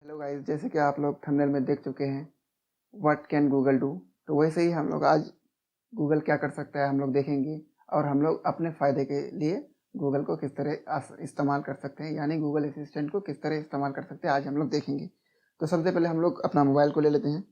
Hello guys, जैसे कि आप लोग थंबनेल में देख चुके हैं व्हाट कैन गूगल डू। तो वैसे ही हम लोग आज गूगल क्या कर सकता है हम लोग देखेंगे, और हम लोग अपने फ़ायदे के लिए गूगल को किस तरह इस्तेमाल कर सकते हैं, यानी गूगल असिस्टेंट को किस तरह इस्तेमाल कर सकते हैं आज हम लोग देखेंगे। तो सबसे पहले हम लोग अपना मोबाइल को ले लेते हैं।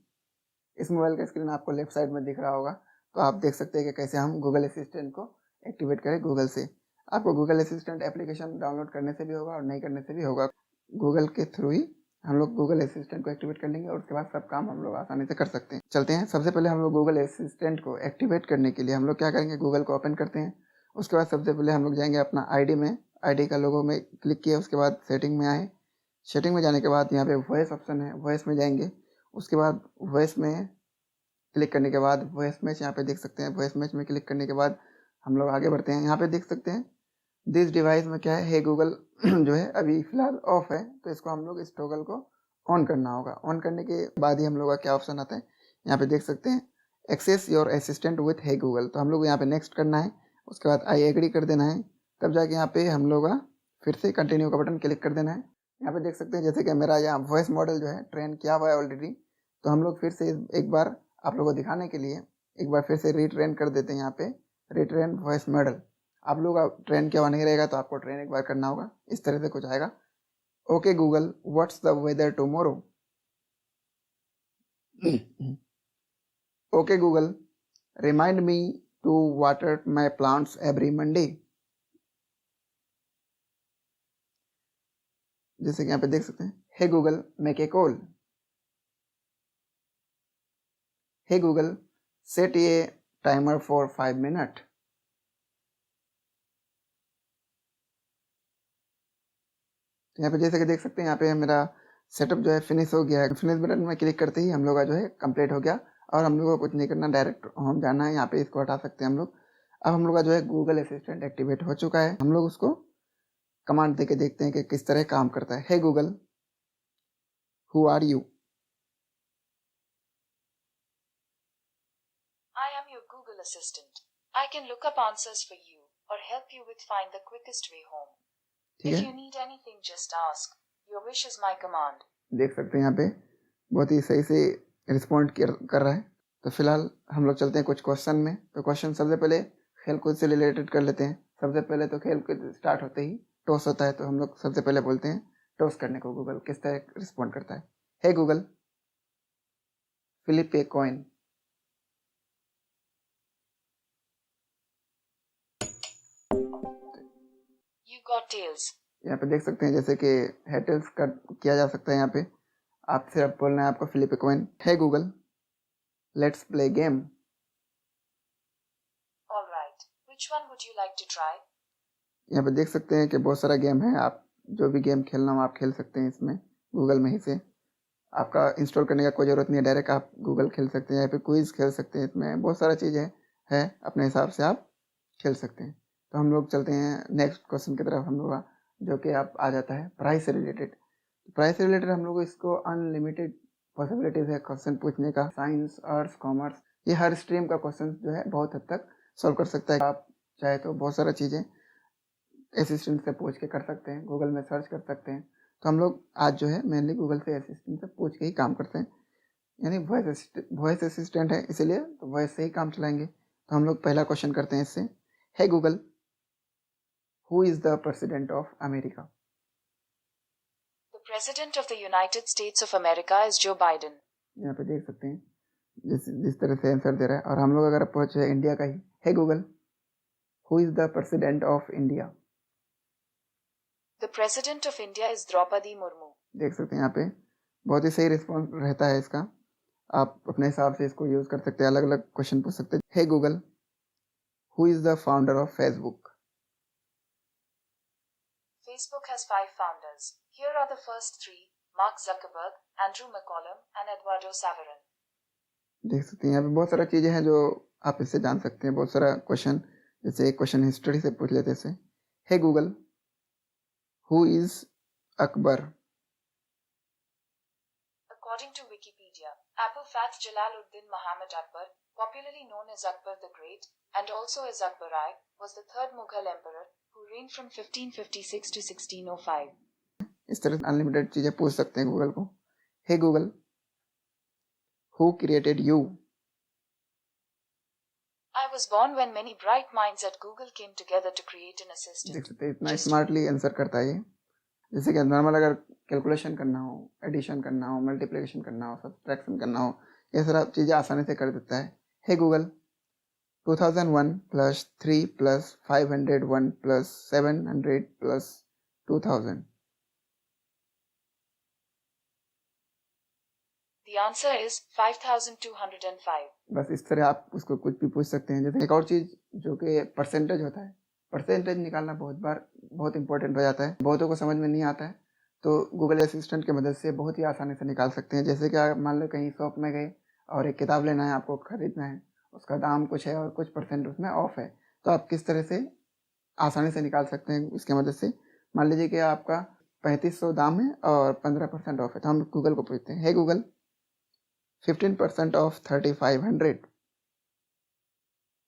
इस मोबाइल का स्क्रीन आपको लेफ्ट साइड में दिख रहा होगा, तो आप देख सकते हैं कि कैसे हम गूगल असिस्टेंट को एक्टिवेट करें गूगल से। आपको गूगल असिस्टेंट एप्लीकेशन डाउनलोड करने से भी होगा और नहीं करने से भी होगा। गूगल के थ्रू ही हम लोग गूगल असिस्टेंट को एक्टिवेट कर लेंगे और उसके बाद सब काम हम लोग आसानी से कर सकते हैं। चलते हैं, सबसे पहले हम लोग गूगल असिस्टेंट को एक्टिवेट करने के लिए हम लोग क्या करेंगे, गूगल को ओपन करते हैं। उसके बाद सबसे पहले हम लोग जाएंगे अपना आईडी में, आईडी का लोगो में क्लिक किया, उसके बाद सेटिंग में आए। सेटिंग में जाने के बाद यहाँ पे वॉइस ऑप्शन है, वॉइस में जाएंगे। उसके बाद वॉइस में क्लिक करने के बाद वॉइस मैच यहाँ पे देख सकते हैं। वॉइस मैच में क्लिक करने के बाद हम लोग आगे बढ़ते हैं। यहाँ पे देख सकते हैं दिस डिवाइस में क्या है, हे गूगल जो है अभी फिलहाल ऑफ है, तो इसको हम लोग इस टॉगल को ऑन करना होगा। ऑन करने के बाद ही हम लोग का क्या ऑप्शन आता है, यहाँ पे देख सकते हैं access your assistant with hey Google. तो हम लोग यहाँ पे नेक्स्ट करना है, उसके बाद आई एग्री कर देना है। तब जाके यहाँ पे हम लोग फिर से कंटिन्यू का बटन क्लिक कर देना है। यहाँ पे देख सकते हैं जैसे कि मेरा यहाँ वॉइस मॉडल जो है ट्रेन किया हुआ है ऑलरेडी, तो हम लोग फिर से एक बार आप लोगों को दिखाने के लिए एक बार फिर से रीट्रेन कर देते हैं। यहाँ पे रीट्रेन वॉइस मॉडल, आप लोग ट्रेन क्या नहीं रहेगा तो आपको ट्रेन एक बार करना होगा। इस तरह से कुछ आएगा, okay Google what's the weather tomorrow. Okay Google remind me to water my plants every Monday. जैसे कि यहाँ पे देख सकते हैं, hey Google make a call. Hey Google set a timer for 5 minute. यहाँ पे जैसे कि देख सकते हैं, यहाँ पे मेरा सेटअप जो है फिनिश हो गया है। फिनिश बटन में क्लिक करते ही हम लोग का जो है कंप्लीट हो गया और हम लोग को कुछ नहीं करना, डायरेक्ट होम जाना है। यहाँ पे इसको हटा सकते हैं हम लोग। अब हम लोग का जो है गूगल असिस्टेंट एक्टिवेट हो चुका है। हम लोग उसको कमांड दे के देखते हैं कि किस तरह काम करता है। Hey Google who are you. I am your Google Assistant. I can look up answers for you or help you with find the quickest way home. ठीक If है, you need anything, just ask. Your wish is my command. देख सकते हैं यहाँ पे बहुत ही सही से रिस्पॉन्ड कर रहा है। तो फिलहाल हम लोग चलते हैं कुछ क्वेश्चन में। तो क्वेश्चन सबसे पहले खेल कूद से रिलेटेड कर लेते हैं। सबसे पहले तो खेल कूद स्टार्ट होते ही टॉस होता है, तो हम लोग सबसे पहले बोलते हैं टॉस करने को गूगल किस तरह रिस्पॉन्ड करता है। Hey Google flip a coin. You got tails. यहाँ पे देख सकते हैं जैसे कि हेड टेल्स कर किया जा सकता है। यहाँ पे आप सिर्फ बोलना है आपको flip a coin. Hey Google let's play game. All right. Which one would you like to try? यहाँ पे देख सकते हैं कि बहुत सारा गेम है, आप जो भी गेम खेलना हो आप खेल सकते हैं इसमें गूगल में ही से। आपका इंस्टॉल करने का कोई ज़रूरत नहीं है, डायरेक्ट आप गूगल खेल सकते हैं। यहाँ पे क्विज़ खेल सकते हैं, इसमें बहुत सारा चीज़ें है अपने हिसाब से आप खेल सकते हैं। तो हम लोग चलते हैं नेक्स्ट क्वेश्चन की तरफ। हम लोग जो कि आप आ जाता है प्राइस से रिलेटेड। प्राइस से रिलेटेड हम लोग इसको अनलिमिटेड पॉसिबिलिटीज़ है क्वेश्चन पूछने का। साइंस, आर्ट्स, कॉमर्स, ये हर स्ट्रीम का क्वेश्चन जो है बहुत हद तक सॉल्व कर सकता है। आप चाहे तो बहुत सारा चीज़ें असिस्टेंट से पूछ के कर सकते हैं, गूगल में सर्च कर सकते हैं। तो हम लोग आज जो है मेनली गूगल से असिस्टेंट से पूछ के ही काम करते हैं, यानी वॉइस असिस्टेंट है इसीलिए तो वॉइस से ही काम चलाएंगे। तो हम लोग पहला क्वेश्चन करते हैं इससे। Hey Google who is the president of America. The President of the United States of America is Joe Biden. यहाँ पे देख सकते हैं जिस तरह से आंसर दे रहा है, और हम लोग अगर अप्रोच है इंडिया का ही। Hey Google who is the president of India. The President of India is Draupadi Murmu. देख सकते हैं यहाँ पे बहुत ही सही रिस्पॉन्स रहता है इसका। आप अपने हिसाब से इसको यूज़ कर सकते हैं, अलग अलग क्वेश्चन पूछ सकते हैं। Hey Google who is the founder of Facebook. Facebook has 5 founders. Here are the first 3: Mark Zuckerberg, Andrew McCollum, and Eduardo Saverin. देख सकते हैं यहाँ पे बहुत सारा चीज़ें हैं जो आप इससे जान सकते हैं, बहुत सारा क्वेश्चन। जैसे एक क्वेश्चन हिस्ट्री से पूछ लेते हैं। Hey Google who is Akbar. According to Wikipedia, Abu Fath Jalaluddin Muhammad Akbar, popularly known as Akbar the Great and also as Akbar I, was the third Mughal emperor who reigned from 1556 to 1605. इस तरह से unlimited चीज़ें पूछ सकते हैं Google को। Hey Google, who created you? I was born when many bright minds at Google came together to create an देख assistant. सकते हैं इतना Just स्मार्टली आंसर करता है ये। जैसे कि नॉर्मल अगर कैलकुलेशन करना हो, एडिशन करना हो, मल्टीप्लिकेशन करना हो, सब्ट्रैक्शन करना हो, ये सारा चीज़ें आसानी से कर देता है। Hey Google, 2001 plus 3 plus 501 plus 700 plus 2000। the answer is 5205. बस इस तरह आप उसको कुछ भी पूछ सकते हैं। जैसे एक और चीज़ जो कि परसेंटेज होता है, परसेंटेज निकालना बहुत इंपॉर्टेंट हो जाता है, बहुतों को समझ में नहीं आता है, तो गूगल असिस्टेंट की मदद से बहुत ही आसानी से निकाल सकते हैं। जैसे कि आप मान लो कहीं शॉप में गए और एक किताब लेना है, आपको खरीदना है, उसका दाम कुछ है और कुछ परसेंट उसमें ऑफ है, तो आप किस तरह से आसानी से निकाल सकते हैं इसकी मदद से। मान लीजिए कि आपका 3500 दाम है और 15% ऑफ है, तो हम गूगल को पूछते हैं, hey Google, 15% of 3500।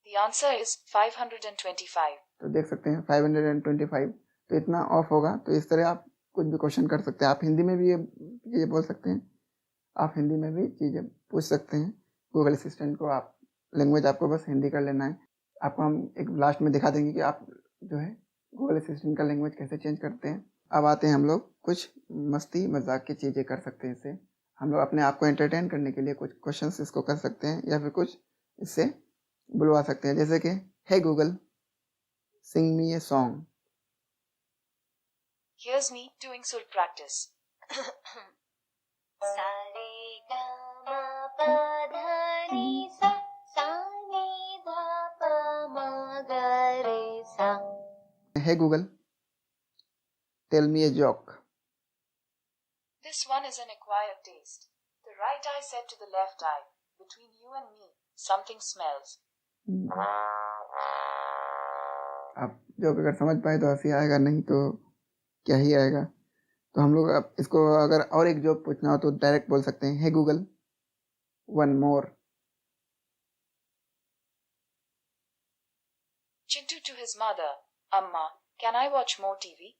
The answer is 525. तो देख सकते हैं 525, तो इतना ऑफ होगा। तो इस तरह आप कुछ भी क्वेश्चन कर सकते हैं। आप हिंदी में भी ये बोल सकते हैं, आप हिंदी में भी चीज़ें पूछ सकते हैं गूगल असिस्टेंट को। आप लैंग्वेज आपको बस हिंदी कर लेना है। आपको हम एक लास्ट में दिखा देंगे कि आप जो है गूगल असिस्टेंट का लैंग्वेज कैसे चेंज करते हैं। अब आते हैं हम लोग कुछ मस्ती मजाक की चीज़ें कर सकते हैं इससे। हम लोग अपने आप को एंटरटेन करने के लिए कुछ क्वेश्चंस इसको कर सकते हैं या फिर कुछ इससे बुलवा सकते हैं। जैसे कि hey Google, sing me a song. Here's me doing sur practice. Hey Google, tell me a joke. This one is an acquired taste. The right eye said to the left eye, between you and me, something smells. आप joke अगर समझ पाए तो हंसी आएगा, नहीं तो क्या ही आएगा। तो हम लोग अब इसको अगर और एक जोक पूछना हो तो डायरेक्ट बोल सकते हैं, hey Google, one more. Chintu to his mother, Amma, can I watch more TV?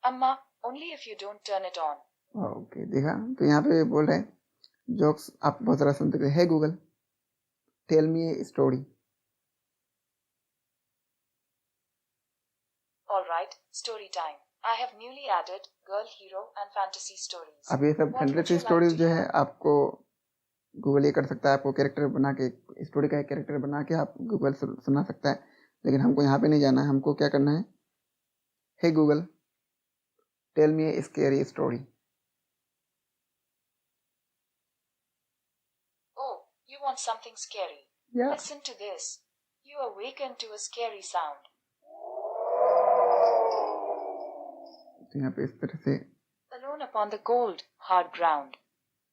Amma, only if you don't turn it on. Okay, देखा, तो यहाँ पे बोल रहे हैं जोक्स आप बहुत सारा सुनते हैं। Hey Google, tell me a story. All right, story time. I have newly added girl hero and fantasy stories. अब ये सब What would fantasy you like stories to जो hear? है आपको गूगल ये कर सकता है, आपको कैरेक्टर बना के, स्टोरी का एक कैरेक्टर बना के आप गूगल सुना सकता है। लेकिन हमको यहाँ पे नहीं जाना है, हमको क्या करना है, hey Google, tell me a scary story. Oh, you want something scary? या Listen to this. You awaken to a scary sound. तो यहाँ पे इस तरह से Alone upon the cold, hard ground.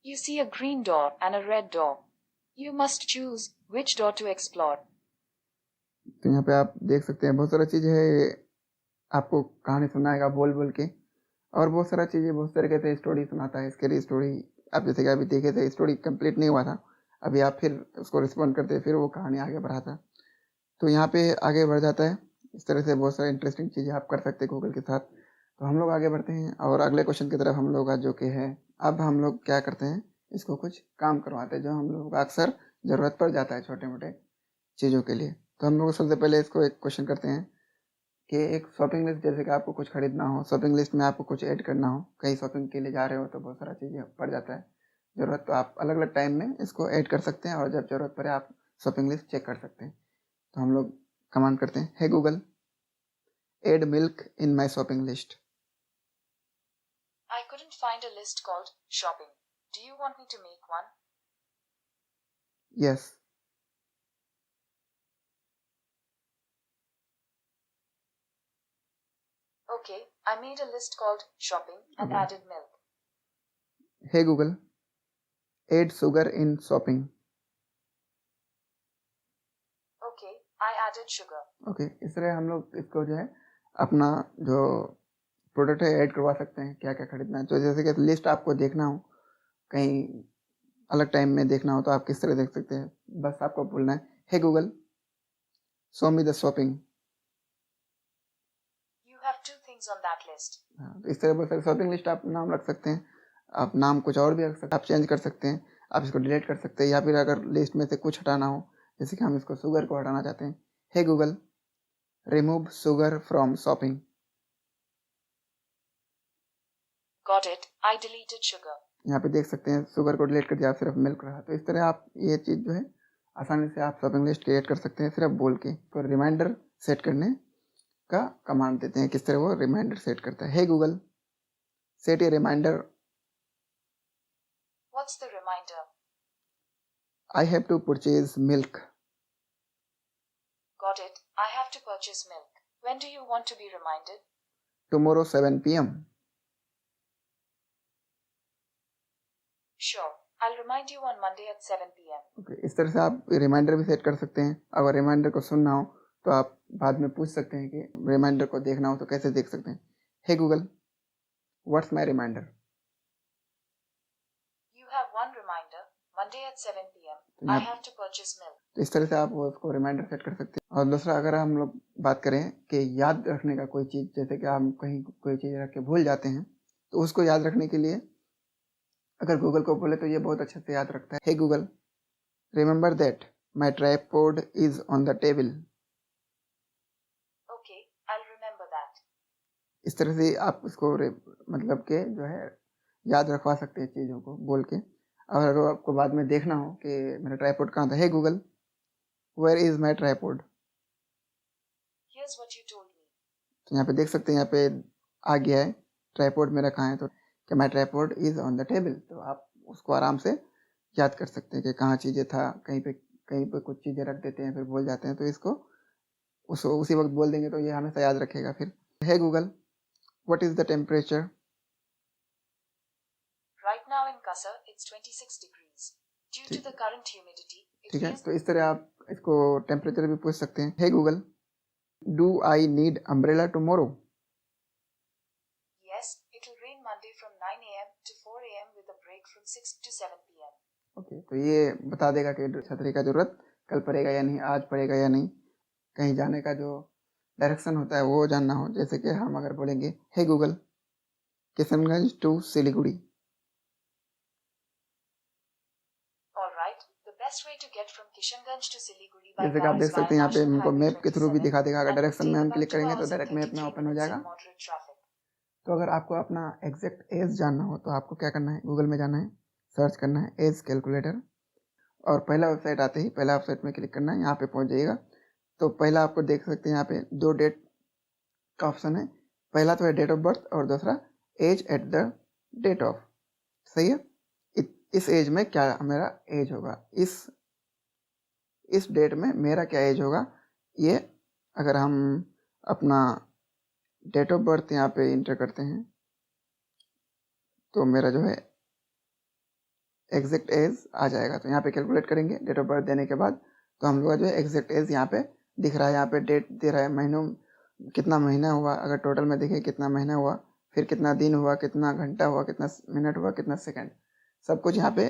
You see a green door and a red door. You must choose which door to explore. तो यहाँ पे आप देख सकते हैं बहुत सारा चीज़ है, आपको कहानी सुनाएगा बोल बोल के, और बहुत सारा चीज़ें बहुत तरीके से स्टोरी सुनाता है, स्केरी स्टोरी। आप जैसे कि अभी देखे थे, स्टोरी कंप्लीट नहीं हुआ था, अभी आप फिर उसको रिस्पॉन्ड करते फिर वो कहानी आगे बढ़ाता, तो यहाँ पे आगे बढ़ जाता है। इस तरह से बहुत सारी इंटरेस्टिंग चीज़ें आप कर सकते हैं गूगल के साथ। तो हम लोग आगे बढ़ते हैं और अगले क्वेश्चन की तरफ हम लोग आज जो कि है, अब हम लोग क्या करते हैं, इसको कुछ काम करवाते हैं जो हम लोग अक्सर ज़रूरत पड़ जाता है छोटे मोटे चीज़ों के लिए। तो हम लोग सबसे पहले इसको एक क्वेश्चन करते हैं कि एक शॉपिंग लिस्ट, जैसे कि आपको कुछ खरीदना हो, शॉपिंग लिस्ट में आपको कुछ ऐड करना हो, कहीं शॉपिंग के लिए जा रहे हो तो बहुत सारा चीज़ें पड़ जाता है ज़रूरत, तो आप अलग अलग टाइम में इसको ऐड कर सकते हैं और जब ज़रूरत पड़े आप शॉपिंग लिस्ट चेक कर सकते हैं। तो हम लोग कमांड करते हैं, hey Google, add milk in my shopping list. I couldn't find a list called shopping. Do you want me to make one? Yes. Okay, I made a list called shopping and Okay. added milk. Hey Google, add sugar in shopping. Okay, I added sugar. Okay, इस तरह हम लोग इसको जो है अपना जो product है ऐड करवा सकते हैं, क्या क्या खरीदना है। तो जैसे कि लिस्ट आपको देखना हो, कहीं अलग टाइम में देखना हो, तो आप किस तरह देख सकते हैं, बस आपको बोलना है, hey Google, show me the shopping. You have two things on that list. हाँ, तो इस तरह बहुत सारी शॉपिंग लिस्ट आप नाम रख सकते हैं। आप नाम कुछ और भी रख सकते हैं, आप चेंज कर सकते हैं, आप इसको डिलीट कर सकते हैं, या फिर अगर लिस्ट में से कुछ हटाना हो, जैसे कि हम इसको शुगर को हटाना चाहते हैं, hey Google remove sugar from shopping. Got it. I deleted sugar. यहाँ पे देख सकते हैं शुगर को डिलीट कर दिया, सिर्फ मिल्क रहा। तो इस तरह आप ये चीज़ जो है आसानी से आप शॉपिंग लिस्ट क्रिएट कर सकते हैं सिर्फ बोल के। तो रिमाइंडर सेट करने का कमांड देते हैं, किस तरह वो रिमाइंडर सेट करता है। Hey Google set a reminder, What's the reminder? I have to purchase milk. Got it. I have to purchase milk. When do you want to be reminded? Tomorrow 7 PM। Sure. I'll remind you on Monday at 7 p.m. Okay, इस तरह से आप reminder भी set कर सकते हैं। अगर reminder को सुनना हो तो आप बाद में पूछ सकते हैं कि रिमाइंडर को देखना हो तो कैसे देख सकते हैं। Hey Google what's my reminder. You have one reminder. Monday at 7 p.m. तो I यहाँ have to purchase milk. तो इस तरह से आप उसको रिमाइंडर सेट कर सकते हैं। और दूसरा, अगर हम लोग बात करें कि याद रखने का कोई चीज़, जैसे कि हम कहीं कोई चीज़ रख के भूल जाते हैं, तो उसको याद रखने के लिए अगर गूगल को बोले तो ये बहुत अच्छे से याद रखता है। Hey Google remember that my tripod is on the table. Okay, I'll remember that. इस तरह से आप उसको मतलब के जो है याद रखवा सकते हैं चीज़ों को बोल के। अगर आपको बाद में देखना हो कि मेरा ट्राइपॉड कहाँ था, hey Google where is my tripod. Here's what you told me. तो यहाँ पे देख सकते हैं, यहाँ पे आ गया है ट्राइपॉड मेरा कहाँ है, तो कि my tripod is on the table. तो आप उसको आराम से याद कर सकते हैं कि कहाँ चीज़ें था। कहीं पे कुछ चीज़ें रख देते हैं फिर भूल जाते हैं, तो इसको उसी वक्त बोल देंगे तो ये हमेशा याद रखेगा। फिर hey Google what is the temperature. Right now in Kasar, it's 26 degrees. Due to the current humidity, it ठीक है, feels तो इस तरह आप इसको टेम्परेचर भी पूछ सकते हैं। Hey Google do I need umbrella tomorrow. yes, it'll rain Monday from 9 a.m. to 4 a.m. with a break from 6 to 7 p.m. Okay, तो ये बता देगा कि छतरी का ज़रूरत कल पड़ेगा या नहीं, आज पड़ेगा या नहीं। कहीं जाने का जो डायरेक्शन होता है वो जानना हो, जैसे कि हम अगर बोलेंगे hey Google Kishanganj to Siliguri. All right, the best way to get from Kishanganj to Siliguri by जैसे कि car आप is देख सकते via हैं यहाँ पे National हमको Highway मैप के थ्रू भी 27 दिखा देगा। अगर and will डायरेक्शन में take हम about क्लिक 2 करेंगे तो hours and डायरेक्ट मैप में 33 ओपन हो minutes जाएगा। in moderate traffic. तो अगर आपको अपना एग्जैक्ट एज जानना हो तो आपको क्या करना है, गूगल में जाना है, सर्च करना है एज कैलकुलेटर, और पहला वेबसाइट आते ही पहला वेबसाइट में क्लिक करना है। यहाँ पे पहुँच जाइएगा तो पहला आपको देख सकते हैं यहाँ पे 2 डेट का ऑप्शन है। पहला तो है डेट ऑफ बर्थ और दूसरा age at the date of. सही है, इस एज में क्या मेरा एज होगा, इस डेट में मेरा क्या एज होगा। ये अगर हम अपना डेट ऑफ बर्थ यहाँ पे इंटर करते हैं तो मेरा जो है एग्जैक्ट एज आ जाएगा। तो यहाँ पे कैलकुलेट करेंगे डेट ऑफ बर्थ देने के बाद, तो हम लोग का जो है एग्जैक्ट एज यहाँ पे दिख रहा है। यहाँ पे डेट दे रहा है, महीनों कितना महीना हुआ, अगर टोटल में देखें कितना महीना हुआ, फिर कितना दिन हुआ, कितना घंटा हुआ, कितना मिनट हुआ, कितना सेकंड, सब कुछ यहाँ पे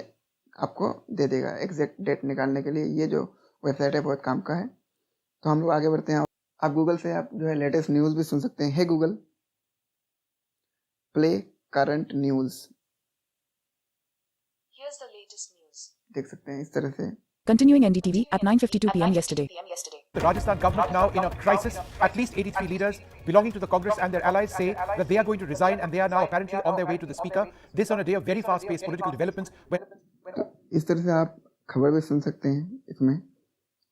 आपको दे देगा एग्जैक्ट डेट निकालने के लिए। ये जो वेबसाइट है बहुत काम का है। तो हम लोग आगे बढ़ते हैं। आप गूगल से आप जो है लेटेस्ट न्यूज़ भी सुन सकते हैं। Hey Google play current news. Here's the latest news. देख सकते हैं इस तरह से। Continuing NDTV at 9:52 p.m. yesterday. The Rajasthan government now in a crisis. At least 83 leaders belonging to the Congress and their allies say that they are going to resign and they are now apparently on their way to the speaker. This on a day of very fast-paced political developments. तो इस तरह से आप खबर भी सुन सकते हैं इसमें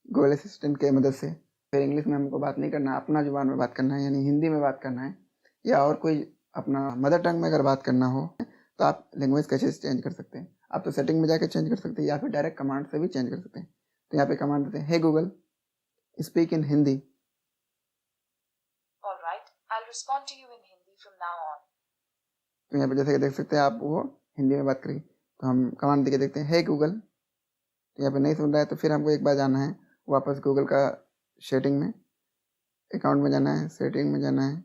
गूगल असिस्टेंट के मदद से। फिर इंग्लिश में हमको बात नहीं करना, अपना जुबान में बात करना है, यानी हिंदी में बात करना है, या और कोई अपना मदर टंग में अगर बात करना हो तो आप लैंग्वेज कैसे चेंज कर सकते हैं। आप तो सेटिंग में जाकर चेंज कर सकते हैं या फिर डायरेक्ट कमांड से भी चेंज कर सकते हैं। तो यहाँ पे कमांड देते हैं, hey Google speak in Hindi. All right, I'll respond to you in Hindi from now on. तो यहाँ पे जैसे कि देख सकते हैं आप वो हिंदी में बात करेंगे। तो हम कमांड देके देखते हैं, हे गूगल। तो यहाँ पे नहीं सुन रहा है तो फिर हमको एक बार जाना है वापस गूगल का सेटिंग में, अकाउंट में जाना है, सेटिंग में जाना है,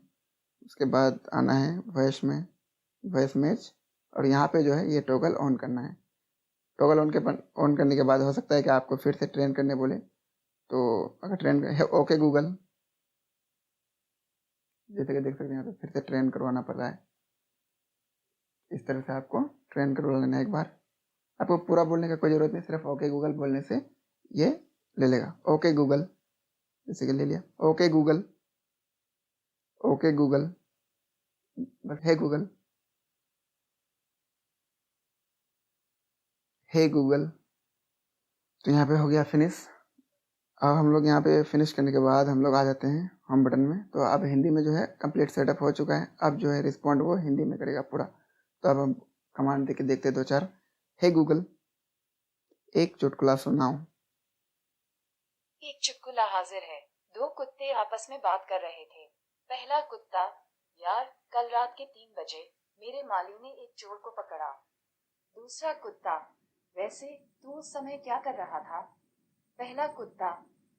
उसके बाद आना है वॉइस मैच, और यहाँ पे जो है ये टॉगल ऑन करना है। टॉगल ऑन करने के बाद हो सकता है कि आपको फिर से ट्रेन करने बोले। तो अगर ट्रेन ओके गूगल, जैसे कि देख सकते हैं यहाँ पे फिर से ट्रेन करवाना पड़ रहा है। इस तरह से आपको ट्रेन कर लेना है एक बार। आपको पूरा बोलने का कोई ज़रूरत नहीं, सिर्फ ओके गूगल बोलने से ये ले लेगा। ओके गूगल, जैसे कि ले लिया, ओके गूगल, ओके गूगल, बस हे गूगल, हे गूगल। तो यहाँ पे हो गया फिनिश। अब हम लोग यहाँ पे फिनिश करने के बाद हम लोग आ जाते हैं होम बटन में। तो अब हिंदी में जो है कंप्लीट सेटअप हो चुका है। अब जो है रिस्पॉन्ड वो हिंदी में करेगा पूरा। तो अब हम कमांड दे के देखते 2-4। हे गूगल, एक चुटकुला सुनाओ। एक चुटकुला हाजिर है। दो कुत्ते आपस में बात कर रहे थे। पहला कुत्ता, यार कल रात के 3 बजे मेरे माली ने एक चोर को पकड़ा। दूसरा कुत्ता, वैसे तू उस समय क्या कर रहा था? पहला कुत्ता,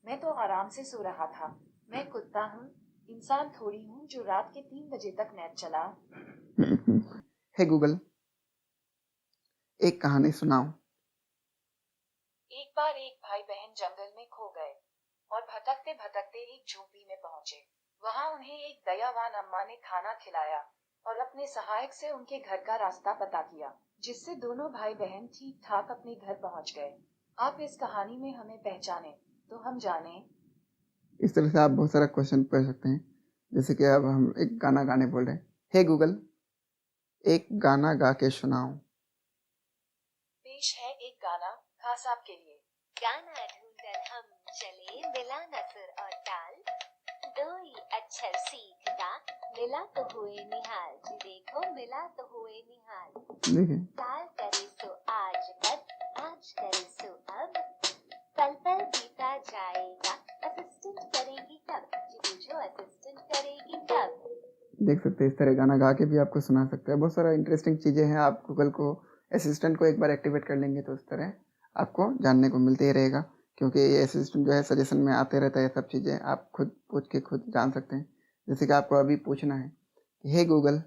मैं तो आराम से सो रहा था। मैं कुत्ता हूँ, इंसान थोड़ी हूँ जो रात के 3 बजे तक नेट चला। हे गूगल, एक कहानी सुनाओ। एक बार एक भाई बहन जंगल में खो गए और भटकते भटकते एक झोपड़ी में पहुंचे। वहां उन्हें एक दयावान अम्मा ने खाना खिलाया और अपने सहायक से उनके घर का रास्ता पता किया, जिससे दोनों भाई बहन ठीक ठाक अपने घर पहुंच गए। आप इस कहानी में हमें पहचाने तो हम जाने। इस तरह से आप बहुत सारा क्वेश्चन पूछ सकते हैं। जैसे कि अब हम एक गाना गाने बोल रहे हैं। हे गूगल, एक गाना गा के सुनाओ। पेश है एक गाना खास आपके लिए। गाना ढूंढन हम चले, मिला न सुर और ताल, दो ही अक्षर सीखता, मिला तो हुए निहाल। जी देखो मिला तो हुए निहाल। देखिए, काल करे सो आज कद, आज करे सो अब, पल पल बीता जाएगा, असिस्टेंट करेगी तब। जी पूछो असिस्टेंट करेगी तब। देख सकते हैं इस तरह गाना गा के भी आपको सुना सकते हैं। बहुत सारा इंटरेस्टिंग चीज़ें हैं। आप गूगल को असिस्टेंट को एक बार एक्टिवेट कर लेंगे तो उस तरह आपको जानने को मिलते ही रहेगा, क्योंकि ये असिस्टेंट जो है सजेशन में आते रहता है। ये सब चीज़ें आप खुद पूछ के खुद जान सकते हैं। जैसे कि आपको अभी पूछना है कि हे गूगल,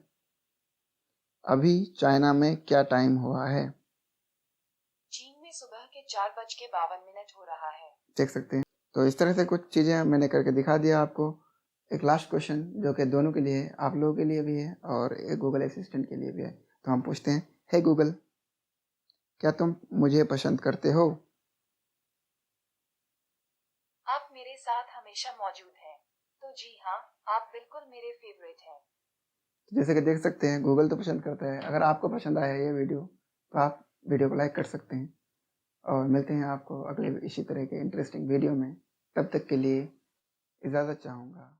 अभी चाइना में क्या टाइम हुआ है? चीन में सुबह के 4:52 हो रहा है। देख सकते हैं। तो इस तरह से कुछ चीज़ें मैंने करके दिखा दिया आपको। एक लास्ट क्वेश्चन जो कि दोनों के लिए, आप लोगों के लिए भी है और एक गूगल असिस्टेंट के लिए भी है। तो हम पूछते हैं, हे गूगल, क्या तुम मुझे पसंद करते हो? आप मेरे साथ हमेशा मौजूद हैं। तो जी हाँ, आप बिल्कुल मेरे फेवरेट हैं। तो जैसे कि देख सकते हैं गूगल तो पसंद करता है। अगर आपको पसंद आया ये वीडियो तो आप वीडियो को लाइक कर सकते हैं और मिलते हैं आपको अगले इसी तरह के इंटरेस्टिंग वीडियो में। तब तक के लिए इजाज़त चाहूँगा।